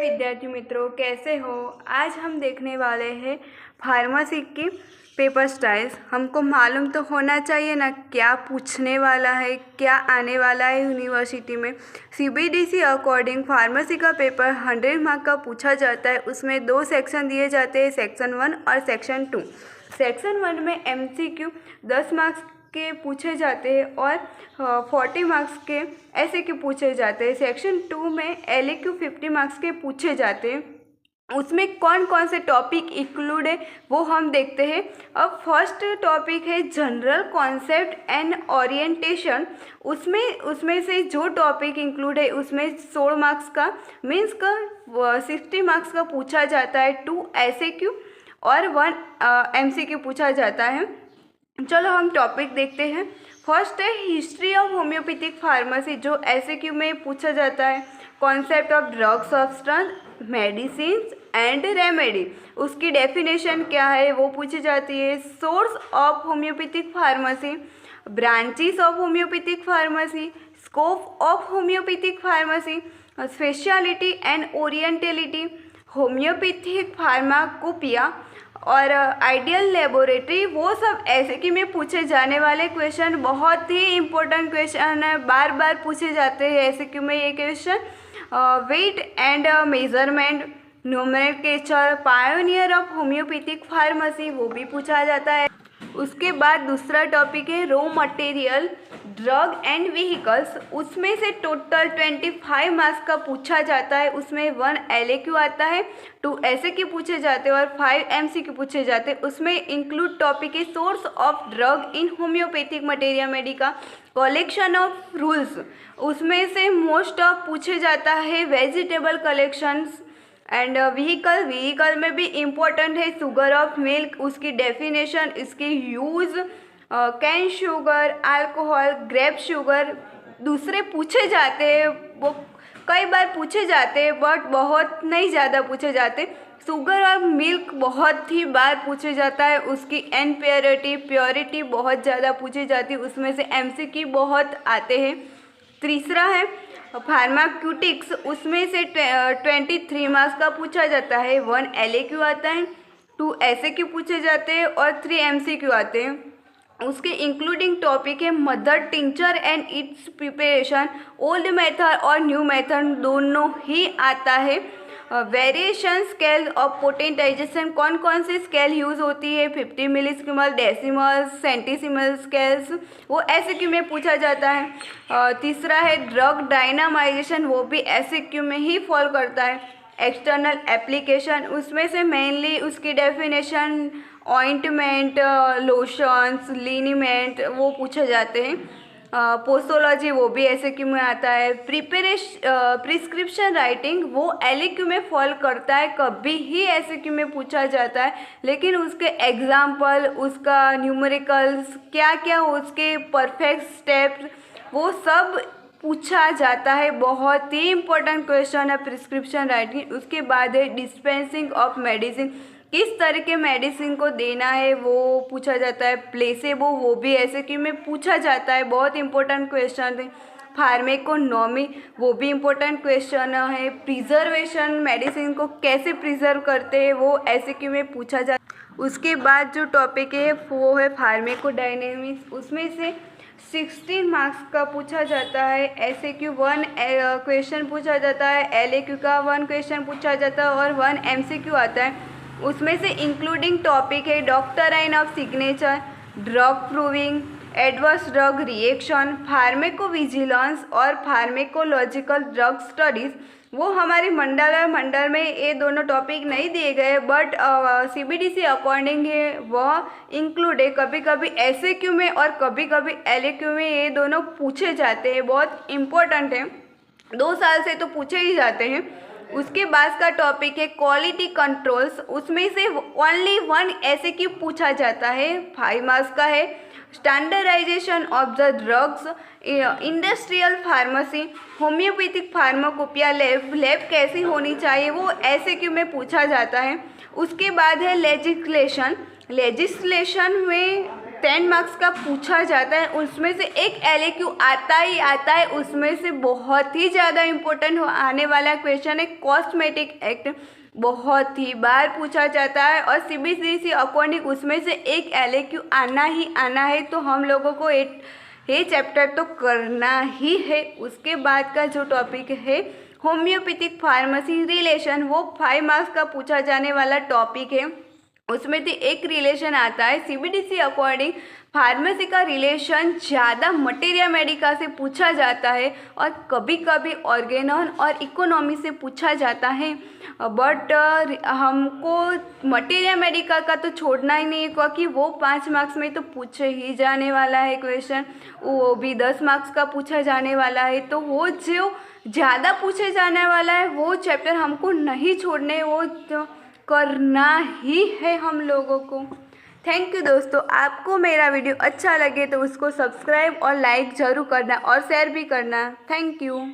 विद्यार्थी मित्रों, कैसे हो। आज हम देखने वाले हैं फार्मेसी की पेपर स्टाइल्स। हमको मालूम तो होना चाहिए ना क्या पूछने वाला है, क्या आने वाला है यूनिवर्सिटी में। सीबीडीसी अकॉर्डिंग फार्मेसी का पेपर 100 मार्क का पूछा जाता है। उसमें 2 सेक्शन दिए जाते हैं, सेक्शन 1 और सेक्शन 2। सेक्शन 1 में एमसीक्यू 10 मार्क्स के पूछे जाते हैं और 40 मार्क्स के ऐसे के पूछे जाते हैं। सेक्शन 2 में एलएक्यू 50 मार्क्स के पूछे जाते हैं। उसमें कौन कौन से टॉपिक इंक्लूड है वो हम देखते हैं। अब फर्स्ट टॉपिक है जनरल कॉन्सेप्ट एंड ओरिएंटेशन। उसमें से जो टॉपिक इंक्लूड है उसमें 16 मार्क्स का मीन्स का 60 मार्क्स का पूछा जाता है। 2 एसएक्यू और 1 एमसीक्यू पूछा जाता है। चलो हम टॉपिक देखते हैं। फर्स्ट है हिस्ट्री ऑफ होम्योपैथिक फार्मेसी, जो एसएक्यू में पूछा जाता है। Concept of drug substance, medicine and remedy, उसकी डेफिनेशन क्या है वो पूछी जाती है। Source of homeopathic pharmacy, branches of homeopathic pharmacy, scope of homeopathic pharmacy, speciality and orientality, homoeopathic pharmacopoeia और आइडियल लेबोरेटरी। वो सब एसएक्यू में पूछे जाने वाले क्वेश्चन, बहुत ही इम्पोर्टेंट क्वेश्चन है, बार बार पूछे जाते हैं एसएक्यू में ये question. Weight and measurement, nomenclature, pioneer of homeopathic pharmacy, वो भी पूछा जाता है। उसके बाद दूसरा टॉपिक है raw material, drug and vehicles. उसमें से टोटल 25 मार्क्स का पूछा जाता है। उसमें 1 एलएक्यू आता है, 2 एसएक्यू पूछे जाते हैं और 5 एमसीक्यू पूछे जाते हैं। उसमें इंक्लूड टॉपिक है source of drug in homeopathic materia Medica, collection of rules. उसमें से मोस्ट ऑफ पूछे जाता है वेजिटेबल कलेक्शंस एंड व्हीकल में भी इम्पोर्टेंट है शुगर ऑफ मिल्क, उसकी डेफिनेशन, इसकी use, cane sugar, alcohol, grape sugar. दूसरे पूछे जाते हैं, वो कई बार पूछे जाते हैं बट बहुत नहीं ज़्यादा पूछे जाते। शुगर और मिल्क बहुत ही बार पूछे जाता है। उसकी प्योरिटी बहुत ज़्यादा पूछी जाती है। उसमें से एमसीक्यू बहुत आते हैं। तीसरा है फार्माक्यूटिक्स। उसमें से 23 मार्क्स का पूछा जाता है। 1 एलएक्यू आता है, 2 एसएक्यू पूछे जाते हैं और 3 एमसीक्यू आते हैं। उसके इंक्लूडिंग टॉपिक है mother tincture and it's preparation, old method और न्यू मेथड दोनों ही आता है। वेरिएशन स्केल ऑफ पोटेंटाइजेशन, कौन कौन सी स्केल यूज़ होती है, 50 मिलीसिमल, डेसिमल, सेंटीसिमल स्केल्स, वो एसएक्यू में पूछा जाता है। तीसरा है ड्रग डायनामाइजेशन, वो भी एसएक्यू में ही फॉल करता है। एक्सटर्नल एप्लीकेशन, उसमें से मेनली उसकी डेफिनेशन, ऑइंटमेंट, लोशंस, लिनीमेंट, वो पूछे जाते हैं। पोस्टोलॉजी, वो भी एसएक्यू में आता है। प्रिस्क्रिप्शन राइटिंग, वो एलएक्यू में फॉल करता है, कभी ही एसएक्यू में पूछा जाता है, लेकिन उसके एग्जाम्पल, उसका न्यूमेरिकल्स, क्या क्या उसके परफेक्ट स्टेप्स, वो सब पूछा जाता है। बहुत ही इम्पोर्टेंट क्वेश्चन है प्रिस्क्रिप्शन राइटिंग। उसके बाद है डिस्पेंसिंग ऑफ मेडिसिन, किस तरह के मेडिसिन को देना है वो पूछा जाता है। प्लेसेबो, वो भी एसएक्यू में पूछा जाता है, बहुत इंपॉर्टेंट क्वेश्चन है। फार्मेकोनॉमी, वो भी इम्पोर्टेंट क्वेश्चन है। प्रिजर्वेशन, मेडिसिन को कैसे प्रिजर्व करते हैं वो एसएक्यू में पूछा जाता है। उसके बाद जो टॉपिक है वो है फार्मेकोडायनेमिक्स। उसमें से 16 मार्क्स का पूछा जाता है। एसएक्यू 1 क्वेश्चन पूछा जाता है, एलएक्यू का 1 क्वेश्चन पूछा जाता है और 1 एमसीक्यू आता है। उसमें से इंक्लूडिंग टॉपिक है doctrine of signature, drug proving, adverse drug reaction, pharmacovigilance और फार्मेकोलॉजिकल ड्रग स्टडीज़। वो हमारे मंडल में ये दोनों टॉपिक नहीं दिए गए, बट सीबीडीसी अकॉर्डिंग है वह इंक्लूड है। कभी कभी एसएक्यू में और कभी कभी एलएक्यू में ये दोनों पूछे जाते हैं, बहुत इम्पोर्टेंट है, 2 साल से तो पूछे ही जाते हैं। उसके बाद का टॉपिक है क्वालिटी कंट्रोल्स। उसमें से ओनली 1 एसएक्यू पूछा जाता है, 5 मार्क्स का है। Standardisation of the drugs, industrial pharmacy, homeopathic pharmacopoeia, lab कैसी होनी चाहिए वो एसएक्यू में पूछा जाता है। उसके बाद है लेजिस्लेशन में 10 मार्क्स का पूछा जाता है, उसमें से एक LAQ आता ही आता है। उसमें से बहुत ही ज़्यादा इम्पोर्टेंट आने वाला क्वेश्चन है कॉस्मेटिक एक्ट, बहुत ही बार पूछा जाता है और CBCSE अकॉर्डिंग उसमें से एक LAQ आना ही आना है। तो हम लोगों को ये चैप्टर तो करना ही है। उसके बाद का जो टॉपिक है होम्योपैथिक फार्मेसी रिलेशन, वो 5 मार्क्स का पूछा जाने वाला टॉपिक है। उसमें से एक रिलेशन आता है CBDC अकॉर्डिंग फार्मेसी का रिलेशन ज़्यादा मटेरिया मेडिका से पूछा जाता है और कभी कभी ऑर्गेनॉन और इकोनॉमी से पूछा जाता है। बट हमको मटेरिया मेडिका का तो छोड़ना ही नहीं है, क्योंकि वो 5 मार्क्स में तो पूछे ही जाने वाला है क्वेश्चन, वो भी 10 मार्क्स का पूछा जाने वाला है। तो वो जो ज़्यादा पूछे जाने वाला है वो चैप्टर हमको नहीं छोड़ने, वो तो करना ही है हम लोगों को। थैंक यू दोस्तों। आपको मेरा वीडियो अच्छा लगे तो उसको सब्सक्राइब और लाइक ज़रूर करना और शेयर भी करना। Thank you.